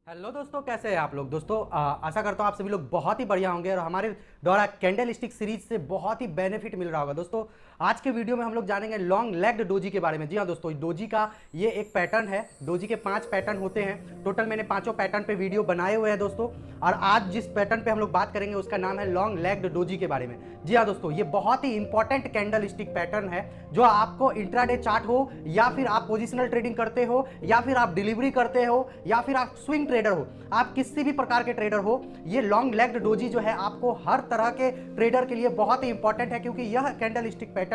Hello दोस्तों, कैसे हैं आप लोग। दोस्तों आशा करता हूँ आप सभी लोग बहुत ही बढ़िया होंगे और हमारे द्वारा कैंडल स्टिक सीरीज से बहुत ही बेनिफिट मिल रहा होगा। दोस्तों आज के वीडियो में हम लोग जानेंगे लॉन्ग लेग्ड डोजी के बारे में। जी हाँ दोस्तों, डोजी का ये एक पैटर्न है। डोजी के 5 पैटर्न होते हैं। टोटल मैंने 5 पैटर्न पे वीडियो बनाए हुए हैं दोस्तों, और आज जिस पैटर्न पे हम लोग बात करेंगे उसका नाम है लॉन्ग लेग्ड डोजी के बारे में। जी हाँ दोस्तों, ये बहुत ही इंपॉर्टेंट कैंडल स्टिक पैटर्न है जो आपको इंट्राडे चार्ट हो, या फिर आप पोजिशनल ट्रेडिंग करते हो, या फिर आप डिलीवरी करते हो, या फिर आप स्विंग ट्रेडर हो, आप किसी भी प्रकार के ट्रेडर हो, ये लॉन्ग लेग्ड डोजी जो है आपको हर तरह के ट्रेडर के लिए बहुत ही इंपॉर्टेंट है। क्योंकि यह कैंडल स्टिक पैटर्न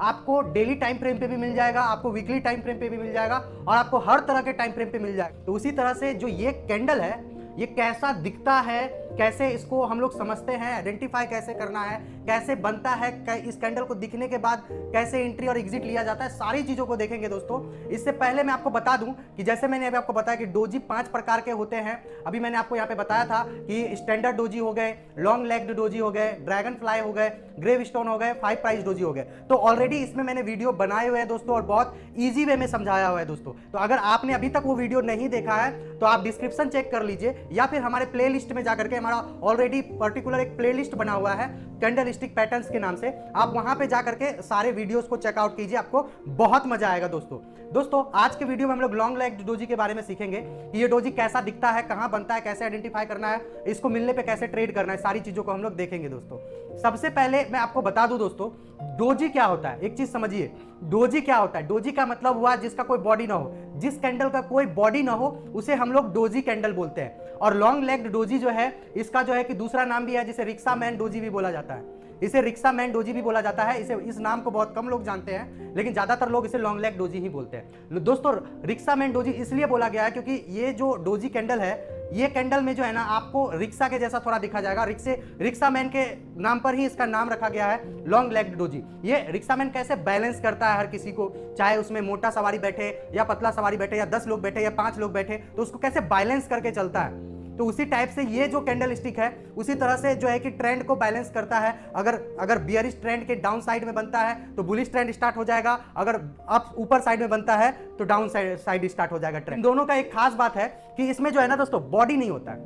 आपको डेली टाइम फ्रेम पे भी मिल जाएगा, आपको वीकली टाइम फ्रेम पे भी मिल जाएगा, और आपको हर तरह के टाइम फ्रेम पे मिल जाएगा। तो उसी तरह से जो ये कैंडल है, ये कैसा दिखता है, कैसे इसको हम लोग समझते हैं, आइडेंटिफाई कैसे करना है, कैसे बनता है, इस कैंडल को दिखने के बाद कैसे एंट्री और एग्जिट लिया जाता है, सारी चीजों को देखेंगे दोस्तों। इससे पहले मैं आपको बता दूं कि जैसे मैंने अभी आपको बताया कि डोजी 5 प्रकार के होते हैं। अभी मैंने आपको यहाँ पे बताया था कि स्टैंडर्ड डोजी हो गए, लॉन्ग लेग्ड डोजी हो गए, ड्रैगन फ्लाई हो गए, ग्रेव स्टोन हो गए, 5 प्राइस डोजी हो गए। तो ऑलरेडी इसमें मैंने वीडियो बनाए हुए हैं दोस्तों, और बहुत ईजी वे में समझाया हुआ है दोस्तों। तो अगर आपने अभी तक वो वीडियो नहीं देखा है तो आप डिस्क्रिप्शन चेक कर लीजिए, या फिर हमारे प्ले लिस्ट में जाकर के, हमारा ऑलरेडी पर्टिकुलर एक प्लेलिस्ट बना हुआ है कैंडल स्टिक पैटर्न्स के नाम से, आप वहां पे जाकर के सारे वीडियोस को चेकआउट कीजिए, आपको बहुत मजा आएगा दोस्तों। आज के वीडियो में हम लोग लॉन्ग लेग्ड डोजी के बारे में सीखेंगे कि ये डोजी कैसा दिखता है, कहां बनता है, कैसे आइडेंटिफाई करना है, इसको मिलने पे कैसे ट्रेड करना है, सारी चीजों को हम लोग देखेंगे दोस्तों। सबसे पहले मैं आपको बता दूं दोस्तों, डोजी क्या होता है। एक चीज समझिए, डोजी क्या होता है। डोजी का मतलब हुआ जिसका कोई बॉडी ना हो, जिस कैंडल का कोई बॉडी ना हो उसे हम लोग डोजी कैंडल बोलते हैं। और लॉन्ग लेग्ड डोजी जो है, इसका जो है कि दूसरा नाम भी है, जिसे रिक्शा मैन डोजी भी बोला जाता है। इसे रिक्शा मैन डोजी भी बोला जाता है। इसे इस नाम को बहुत कम लोग जानते हैं, लेकिन ज्यादातर लोग इसे लॉन्ग लेग डोजी ही बोलते हैं दोस्तों। रिक्शा मैन डोजी इसलिए बोला गया है क्योंकि ये जो डोजी कैंडल है, ये कैंडल में जो है ना आपको रिक्शा के जैसा थोड़ा दिखा जाएगा। रिक्शा मैन के नाम पर ही इसका नाम रखा गया है लॉन्ग लेग्ड डोजी। ये रिक्शा मैन कैसे बैलेंस करता है हर किसी को, चाहे उसमें मोटा सवारी बैठे या पतला सवारी बैठे, या 10 लोग बैठे या 5 लोग बैठे, तो उसको कैसे बैलेंस करके चलता है। तो उसी टाइप से ये जो कैंडल स्टिक है उसी तरह से जो है कि ट्रेंड को बैलेंस करता है। अगर बियरिश ट्रेंड के डाउन साइड में बनता है तो बुलिश ट्रेंड स्टार्ट हो जाएगा, अगर अप ऊपर साइड में बनता है तो डाउन साइड स्टार्ट हो जाएगा ट्रेंड। दोनों का एक खास बात है कि इसमें जो है ना दोस्तों, बॉडी नहीं होता है।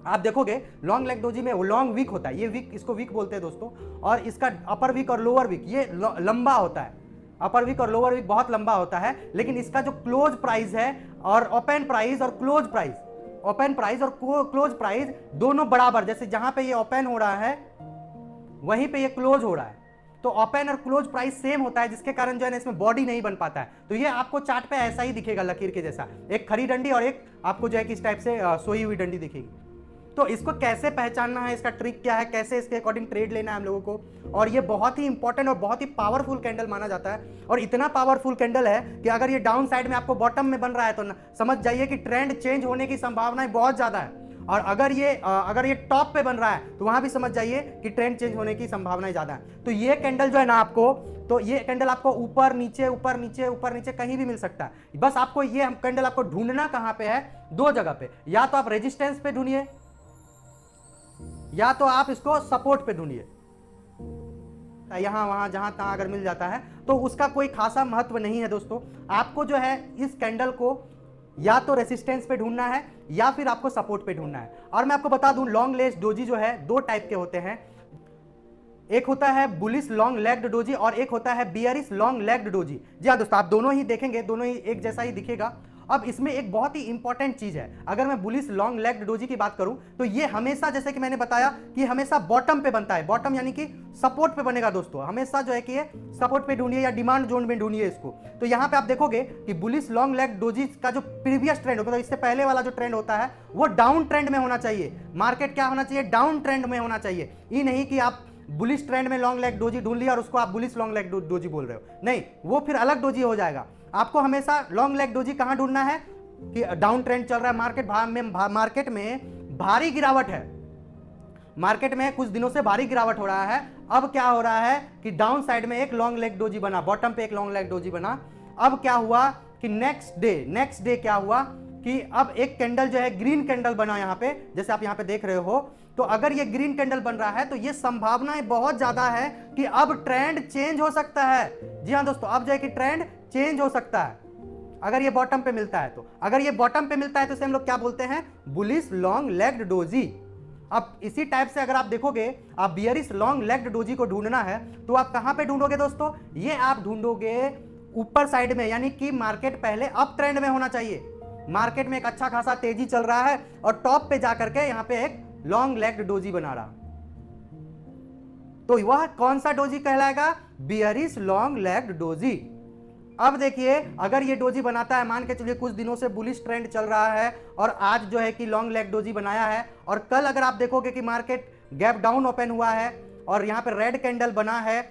आप देखोगे लॉन्ग लेग डोजी में वो लॉन्ग वीक होता है, ये वीक, इसको वीक बोलते हैं दोस्तों। और इसका अपर वीक और लोअर वीक ये लंबा होता है। अपर वीक और लोअर वीक बहुत लंबा होता है, लेकिन इसका जो क्लोज प्राइस है और ओपन प्राइस और क्लोज प्राइस, ओपन प्राइस और क्लोज प्राइस दोनों बराबर, जैसे जहां पे ये ओपन हो रहा है वहीं पे ये क्लोज हो रहा है, तो ओपन और क्लोज प्राइस सेम होता है, जिसके कारण जो है ना इसमें बॉडी नहीं बन पाता है। तो ये आपको चार्ट पे ऐसा ही दिखेगा, लकीर के जैसा, एक खड़ी डंडी और एक आपको जो है कि इस टाइप से सोई हुई डंडी दिखेगी। तो इसको कैसे पहचानना है, इसका ट्रिक क्या है, कैसे इसके अकॉर्डिंग ट्रेड लेना है हम लोगों को। और ये बहुत ही इंपॉर्टेंट और बहुत ही पावरफुल कैंडल माना जाता है। और इतना पावरफुल कैंडल है कि अगर ये डाउन साइड में आपको बॉटम में बन रहा है तो समझ जाइए कि ट्रेंड चेंज होने की संभावनाएं बहुत ज्यादा है। और अगर ये टॉप पे बन रहा है तो वहां भी समझ जाइए कि ट्रेंड चेंज होने की संभावनाएं ज्यादा है। तो ये कैंडल जो है ना आपको, तो ये कैंडल आपको ऊपर नीचे ऊपर नीचे ऊपर नीचे कहीं भी मिल सकता है। बस आपको ये कैंडल आपको ढूंढना कहां पे है, 2 जगह पे, या तो आप रेजिस्टेंस पे ढूंढिए या तो आप इसको सपोर्ट पे ढूंढिए। यहां वहां जहां तहां अगर मिल जाता है तो उसका कोई खासा महत्व नहीं है दोस्तों। आपको जो है इस कैंडल को या तो रेसिस्टेंस पे ढूंढना है या फिर आपको सपोर्ट पे ढूंढना है। और मैं आपको बता दूं, लॉन्ग लेग्ड डोजी जो है 2 टाइप के होते हैं। एक होता है बुलिश लॉन्ग लेग्ड डोजी और एक होता है बियरिश लॉन्ग लेग्ड डोजी। जी हाँ दोस्तों, आप दोनों ही देखेंगे, दोनों ही एक जैसा ही दिखेगा। अब इसमें एक बहुत ही इंपॉर्टेंट चीज है, अगर मैं बुलिश लॉन्ग लेग्ड डोजी की बात करूं तो ये हमेशा, जैसे कि मैंने बताया कि हमेशा बॉटम पे बनता है। बॉटम यानी कि सपोर्ट पे बनेगा दोस्तों, हमेशा जो है कि ये सपोर्ट पे ढूंढिए या डिमांड जोन में ढूंढिए इसको। तो यहां पे आप देखोगे कि बुलिश लॉन्ग लेग्ड डोजी का जो प्रीवियस ट्रेंड होता है, इससे पहले वाला जो ट्रेंड होता है वो डाउन ट्रेंड में होना चाहिए। मार्केट क्या होना चाहिए, डाउन ट्रेंड में होना चाहिए। ये नहीं कि आप बुलिश ट्रेंड में लॉन्ग लेग डोजी ढूंढ लिया और उसको आप बुलिश लॉन्ग लेग डोजी बोल रहे हो, नहीं, वो फिर अलग डोजी हो जाएगा। आपको हमेशा लॉन्ग लेग डोजी कहां ढूंढना है कि डाउन ट्रेंड चल रहा है, मार्केट में भारी गिरावट है, मार्केट में कुछ दिनों से भारी गिरावट हो रहा है। अब क्या हो रहा है कि डाउन साइड में एक लॉन्ग लेग डोजी बना, बॉटम पे एक लॉन्ग लेग डोजी बना। अब क्या हुआ कि नेक्स्ट डे क्या हुआ कि अब एक कैंडल जो है ग्रीन कैंडल बना यहां पे, जैसे आप यहां पे देख रहे हो। तो अगर ये ग्रीन कैंडल बन रहा है तो ये संभावनाएं बहुत ज्यादा है कि अब ट्रेंड चेंज हो सकता है। जी हां दोस्तों, अब जो है कि ट्रेंड चेंज हो सकता है। अगर ये बॉटम पे मिलता है तो, अगर ये बॉटम पे मिलता है तो इसे हम लोग क्या बोलते हैं, बुलिश लॉन्ग लेग्ड डोजी। अब इसी टाइप से अगर आप देखोगे, आप बियरिश लॉन्ग लेग्ड डोजी को ढूंढना है तो आप कहां पे ढूंढोगे दोस्तों, ये आप ढूंढोगे ऊपर साइड में, यानी कि मार्केट पहले अप ट्रेंड में होना चाहिए, मार्केट में एक अच्छा खासा तेजी चल रहा है और टॉप पे जाकर के यहां पे एक लॉन्ग लेग्ड डोजी बना रहा, तो वह कौन सा डोजी कहलाएगा, बियरिश लॉन्ग लेग्ड डोजी। अब देखिए अगर ये डोजी बनाता है, मान के चलिए कुछ दिनों से बुलिश ट्रेंड चल रहा है और आज जो है कि लॉन्ग लेग डोजी बनाया है, और कल अगर आप देखोगे कि मार्केट गैप डाउन ओपन हुआ है और यहां पर रेड कैंडल बना है,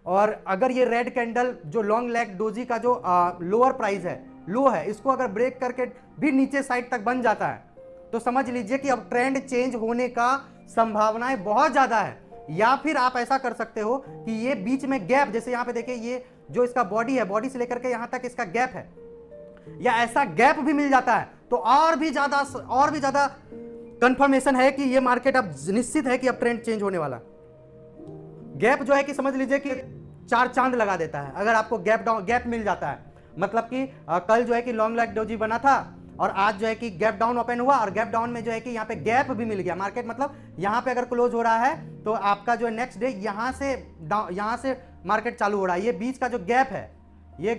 और अगर ये रेड कैंडल जो लॉन्ग लेग डोजी का जो लोअर प्राइस है, लो है, इसको अगर ब्रेक करके भी नीचे साइड तक बन जाता है तो समझ लीजिए कि अब ट्रेंड चेंज होने का संभावनाएं बहुत ज्यादा है। या फिर आप ऐसा कर सकते हो कि ये बीच में गैप, जैसे यहां पे देखिए ये जो इसका बॉडी है, बॉडी से लेकर के यहां तक इसका गैप है, या ऐसा गैप भी मिल जाता है तो और भी ज्यादा कंफर्मेशन है कि ये मार्केट अब निश्चित है कि अब ट्रेंड चेंज होने वाला। गैप जो है कि समझ लीजिए कि 4 चांद लगा देता है अगर आपको गैप मिल जाता है, मतलब कि कल जो है कि लॉन्ग लेग डोजी बना था और आज जो है कि गैप डाउन ओपन हुआ, और गैप डाउन में जो है कि यहाँ पे गैप भी मिल गया मार्केट, मतलब यहाँ पे अगर क्लोज हो रहा है तो आपका जो नेक्स्ट डे यहाँ से मार्केट चालू हो रहा है, ये बीच का जो गैप है, ये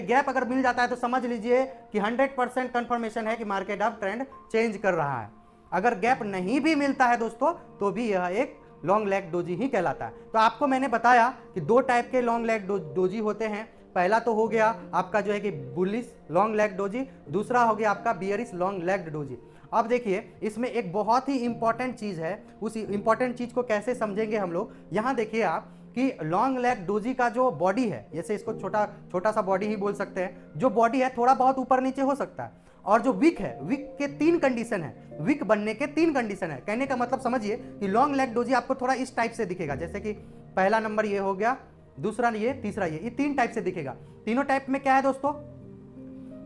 गैप अगर मिल जाता है तो समझ लीजिए कि 100% कंफर्मेशन है कि मार्केट अब ट्रेंड चेंज कर रहा है। अगर गैप नहीं भी मिलता है दोस्तों तो भी यह एक लॉन्ग लेग डोजी ही कहलाता है। तो आपको मैंने बताया कि 2 टाइप के लॉन्ग लेग डोजी होते हैं, पहला तो हो गया आपका जो है कि बुलिश लॉन्ग लेग डोजी, दूसरा हो गया आपका बियरिश लॉन्ग लेग डोजी। अब देखिए इसमें एक बहुत ही इंपॉर्टेंट चीज है, उस इंपॉर्टेंट चीज को कैसे समझेंगे हम लोग, यहां देखिए आप कि लॉन्ग लेग डोजी का जो बॉडी है, जैसे इसको छोटा सा बॉडी ही बोल सकते हैं, जो बॉडी है थोड़ा बहुत ऊपर नीचे हो सकता है, और जो विक है, विक के 3 कंडीशन है, विक बनने के 3 कंडीशन है। कहने का मतलब समझिए कि लॉन्ग लेग डोजी आपको थोड़ा इस टाइप से दिखेगा, जैसे कि पहला नंबर ये हो गया, दूसरा ये, तीसरा ये 3 टाइप से दिखेगा। तीनों टाइप में क्या है दोस्तों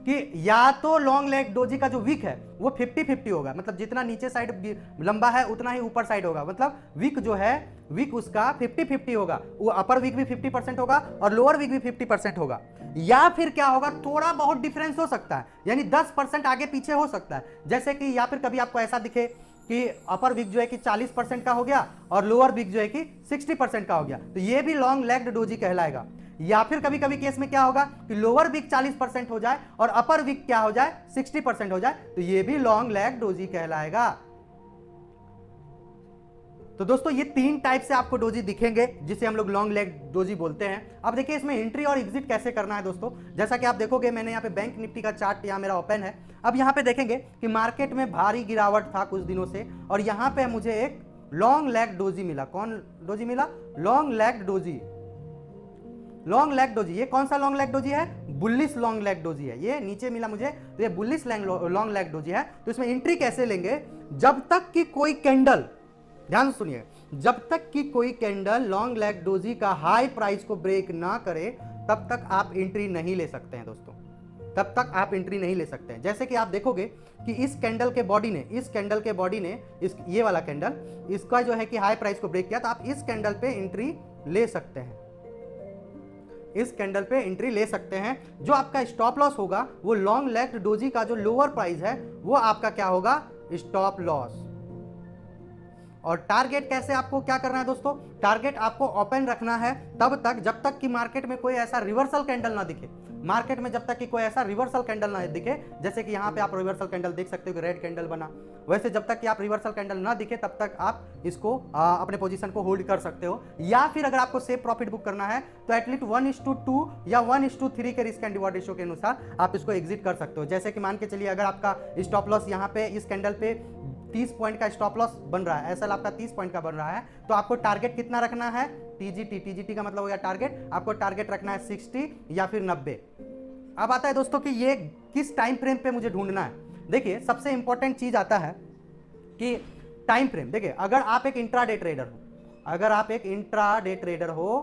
कि या तो लॉन्ग लेग डोजी का जो विक है वो 50-50 होगा, मतलब जितना नीचे साइड लंबा है उतना ही ऊपर साइड होगा, मतलब विक जो है, विक उसका 50-50 होगा, वो अपर विक भी 50% होगा और लोअर विक भी 50% होगा। या फिर क्या होगा, थोड़ा बहुत डिफरेंस हो सकता है, यानी 10% आगे पीछे हो सकता है, जैसे कि या फिर कभी आपको ऐसा दिखे कि अपर विक जो है कि 40% का हो गया और लोअर विक जो है कि 60% का हो गया, तो ये भी लॉन्ग लेग्ड डोजी कहलाएगा। या फिर कभी कभी केस में क्या होगा कि लोअर विक 40% हो जाए और अपर विक क्या हो जाए, 60% हो जाए, तो ये भी लॉन्ग लेग डोजी कहलाएगा। तो दोस्तों ये 3 टाइप से आपको डोजी दिखेंगे जिसे हम लोग लॉन्ग लेग डोजी बोलते हैं। अब देखिए इसमें एंट्री और एग्जिट कैसे करना है दोस्तों, जैसा कि आप देखोगे मैंने यहाँ पे बैंक निफ्टी का चार्ट यहाँ मेरा ओपन है। अब यहाँ पे देखेंगे कि मार्केट में भारी गिरावट था कुछ दिनों से, और यहाँ पे मुझे एक लॉन्ग लेग डोजी मिला। कौन डोजी मिला? Long leg doji. Long leg doji, ये कौन सा लॉन्ग लेग डोजी है? बुलिश लॉन्ग लेग डोजी है। ये नीचे मिला मुझे तो ये बुलिश लॉन्ग लेग डोजी है। तो इसमें एंट्री कैसे लेंगे? जब तक कि कोई कैंडल, ध्यान सुनिए, जब तक कि कोई कैंडल लॉन्ग लेग डोजी का हाई प्राइस को ब्रेक ना करे तब तक आप एंट्री नहीं ले सकते हैं दोस्तों, तब तक आप एंट्री नहीं ले सकते हैं। जैसे कि आप देखोगे कि इस कैंडल के बॉडी ने इस ये वाला कैंडल इसका जो है कि हाई प्राइस को ब्रेक किया, तो आप इस कैंडल पे एंट्री ले सकते हैं, इस कैंडल पे एंट्री ले सकते हैं। जो आपका स्टॉप लॉस होगा वो लॉन्ग लेग डोजी का जो लोअर प्राइस है वो आपका क्या होगा? Stop loss. और टारगेट कैसे आपको क्या करना है दोस्तों? टारगेट आपको ओपन रखना है तब तक जब तक कि मार्केट में कोई ऐसा रिवर्सल कैंडल ना दिखे। मार्केट में जब तक कि कोई ऐसा रिवर्सल कैंडल ना दिखे, जैसे कि यहाँ पे आप रिवर्सल कैंडल देख सकते हो कि रेड कैंडल बना, वैसे जब तक कि आप रिवर्सल कैंडल ना दिखे तब तक आप इसको अपने पोजीशन को होल्ड कर सकते हो। या फिर अगर आपको सेफ प्रॉफिट बुक करना है तो एटलीस्ट 1:2 या 1:3 के रिस्क एंड रिवॉर्ड रेशियो के अनुसार आप इसको एग्जिट कर सकते हो। जैसे कि मान के चलिए अगर आपका स्टॉप लॉस यहाँ पे इस कैंडल पे 30 पॉइंट का स्टॉप लॉस बन रहा है, एसएल आपका 30 पॉइंट का बन रहा है, तो आपको टारगेट कितना रखना है? टीजीटी का मतलब हो गया टारगेट, आपको टारगेट रखना है 60 या फिर 90। अब आता है दोस्तों कि ये किस टाइम फ्रेम पे मुझे ढूंढना है। देखिए सबसे इंपॉर्टेंट चीज आता है कि टाइम फ्रेम। देखिए अगर आप एक इंट्राडे ट्रेडर हो, अगर आप एक इंट्राडे ट्रेडर हो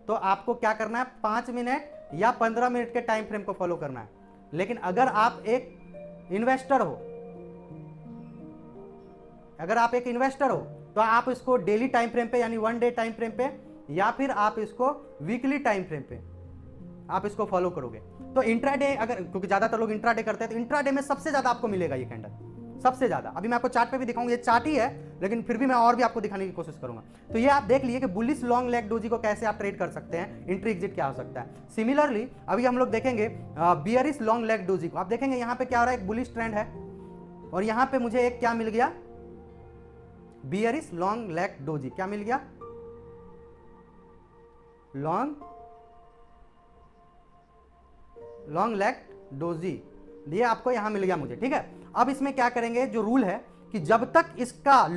तो आपको क्या करना है? 5 मिनट या 15 मिनट के टाइम फ्रेम को फॉलो करना है। लेकिन अगर आप एक इन्वेस्टर हो, अगर आप एक इन्वेस्टर हो तो आप इसको डेली टाइम फ्रेम पे यानी 1 डे टाइम फ्रेम पे या फिर आप इसको वीकली टाइम फ्रेम पे आप इसको फॉलो करोगे। तो इंट्राडे अगर, क्योंकि ज्यादातर लोग इंट्राडे करते हैं, तो इंट्राडे में सबसे ज्यादा आपको मिलेगा ये कैंडल, सबसे ज्यादा। अभी मैं आपको चार्ट पे भी दिखाऊंगा, ये चार्ट ही है लेकिन फिर भी मैं और भी आपको दिखाने की कोशिश करूंगा। तो ये आप देख लिए कि बुलिश लॉन्ग लेग डोजी को कैसे आप ट्रेड कर सकते हैं, एंट्री एग्जिट क्या हो सकता है। सिमिलरली अभी हम लोग देखेंगे बियरिश लॉन्ग लेग डोजी को। आप देखेंगे यहाँ पे क्या हो रहा है, एक बुलिश ट्रेंड है और यहाँ पे मुझे एक क्या मिल गया, बियरिश लॉन्ग लेग डोजी। क्या मिल गया, लॉन्ग लेग डोजी, ये आपको यहां मिल गया मुझे, ठीक है। अब इसमें क्या करेंगे, जो रूल है कि जब तक इसका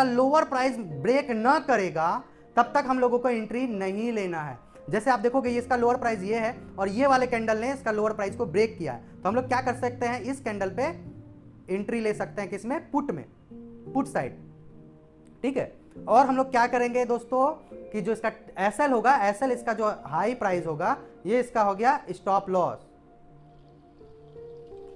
लोअर प्राइस ब्रेक ना करेगा तब तक हम लोगों को एंट्री नहीं लेना है। जैसे आप देखोगे ये इसका लोअर प्राइस ये है और ये वाले कैंडल ने इसका लोअर प्राइस को ब्रेक किया है, तो हम लोग क्या कर सकते हैं, इस कैंडल पे एंट्री ले सकते हैं, किसमें, पुट में, पुट साइड, ठीक है। और हम लोग क्या करेंगे दोस्तों कि जो इसका एसएल होगा, एसएल इसका जो हाई प्राइस होगा, ये इसका हो गया स्टॉप लॉस,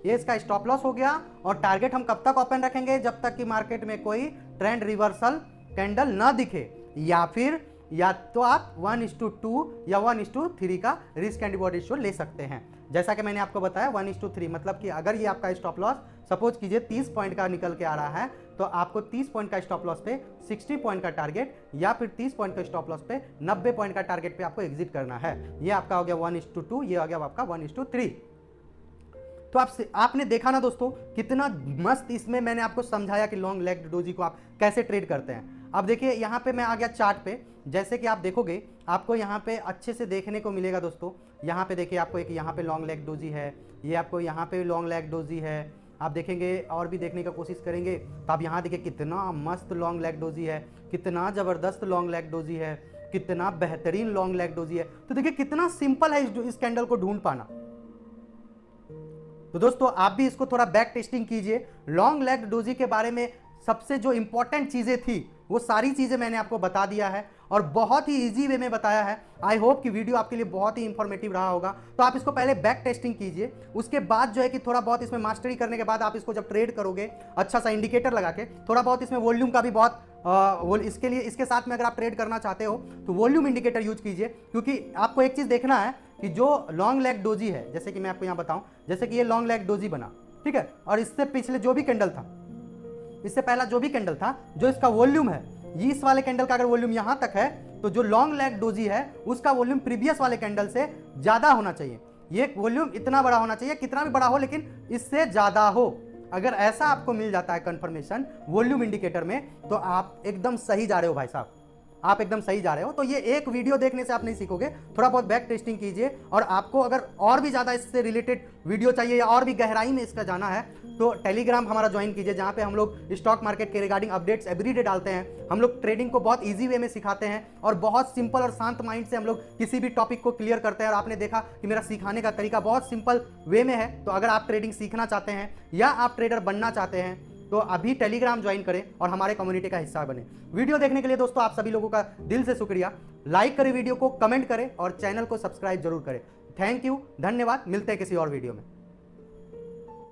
ये इसका स्टॉप लॉस हो गया। और टारगेट हम कब तक ओपन रखेंगे, जब तक कि मार्केट में कोई ट्रेंड रिवर्सल कैंडल ना दिखे, या फिर या तो आप 1:2 या 1:3 का रिस्क एंड रिवॉर्ड रेशियो ले सकते हैं। जैसा कि मैंने आपको बताया 1:3, मतलब कि अगर ये आपका स्टॉप लॉस सपोज कीजिए 30 पॉइंट का निकल के आ रहा है, तो आपको 30 पॉइंट का स्टॉप लॉस पे 60 पॉइंट का टारगेट, या फिर 30 पॉइंट का स्टॉप लॉस पे 90 पॉइंट का टारगेट पे आपको एग्जिट करना है। ये आपका हो गया 1:2, ये हो गया आपका 1:3। तो आपने देखा ना दोस्तों, कितना मस्त इसमें मैंने आपको समझाया कि लॉन्ग लेग डोजी को आप कैसे ट्रेड करते हैं। अब देखिए यहाँ पे मैं आ गया चार्ट पे, जैसे कि आप देखोगे आपको यहाँ पे अच्छे से देखने को मिलेगा दोस्तों। यहाँ पे देखिए आपको एक यहाँ पे लॉन्ग लेग डोजी है, ये आपको यहाँ पे लॉन्ग लेग डोजी है। आप देखेंगे और भी देखने का कोशिश करेंगे तो आप यहाँ देखिए कितना मस्त लॉन्ग लेग डोजी है, कितना ज़बरदस्त लॉन्ग लेग डोजी है, कितना बेहतरीन लॉन्ग लेग डोजी है। तो देखिए कितना सिंपल है इस कैंडल को ढूंढ पाना। तो दोस्तों आप भी इसको थोड़ा बैक टेस्टिंग कीजिए। लॉन्ग लेग डोजी के बारे में सबसे जो इंपॉर्टेंट चीजें थी वो सारी चीजें मैंने आपको बता दिया है और बहुत ही इजी वे में बताया है। आई होप कि वीडियो आपके लिए बहुत ही इंफॉर्मेटिव रहा होगा। तो आप इसको पहले बैक टेस्टिंग कीजिए, उसके बाद जो है कि थोड़ा बहुत इसमें मास्टरी करने के बाद आप इसको जब ट्रेड करोगे अच्छा सा इंडिकेटर लगा के, थोड़ा बहुत इसमें वॉल्यूम का भी बहुत इसके लिए, इसके साथ में अगर आप ट्रेड करना चाहते हो तो वॉल्यूम इंडिकेटर यूज कीजिए। क्योंकि आपको एक चीज देखना है कि जो लॉन्ग लेग डोजी है, जैसे कि मैं आपको यहाँ बताऊं, जैसे कि ये लॉन्ग लेग डोजी बना, ठीक है, और इससे पिछले जो भी कैंडल था, इससे पहला जो भी कैंडल था, जो इसका वॉल्यूम है, इस वाले कैंडल का अगर वॉल्यूम यहां तक है तो जो लॉन्ग लेग डोजी है उसका वॉल्यूम प्रीवियस वाले कैंडल से ज्यादा होना चाहिए। ये वॉल्यूम इतना बड़ा होना चाहिए, कितना भी बड़ा हो लेकिन इससे ज्यादा हो। अगर ऐसा आपको मिल जाता है कंफर्मेशन वॉल्यूम इंडिकेटर में, तो आप एकदम सही जा रहे हो भाई साहब, आप एकदम सही जा रहे हो। तो ये एक वीडियो देखने से आप नहीं सीखोगे, थोड़ा बहुत बैक टेस्टिंग कीजिए। और आपको अगर और भी ज़्यादा इससे रिलेटेड वीडियो चाहिए या और भी गहराई में इसका जाना है तो टेलीग्राम हमारा ज्वाइन कीजिए, जहाँ पे हम लोग स्टॉक मार्केट के रिगार्डिंग अपडेट्स एवरीडे डालते हैं। हम लोग ट्रेडिंग को बहुत ईजी वे में सिखाते हैं और बहुत सिंपल और शांत माइंड से हम लोग किसी भी टॉपिक को क्लियर करते हैं। और आपने देखा कि मेरा सिखाने का तरीका बहुत सिंपल वे में है। तो अगर आप ट्रेडिंग सीखना चाहते हैं या आप ट्रेडर बनना चाहते हैं तो अभी टेलीग्राम ज्वाइन करें और हमारे कम्युनिटी का हिस्सा बने। वीडियो देखने के लिए दोस्तों आप सभी लोगों का दिल से शुक्रिया। लाइक करें वीडियो को, कमेंट करें और चैनल को सब्सक्राइब जरूर करें। थैंक यू, धन्यवाद। मिलते हैं किसी और वीडियो में।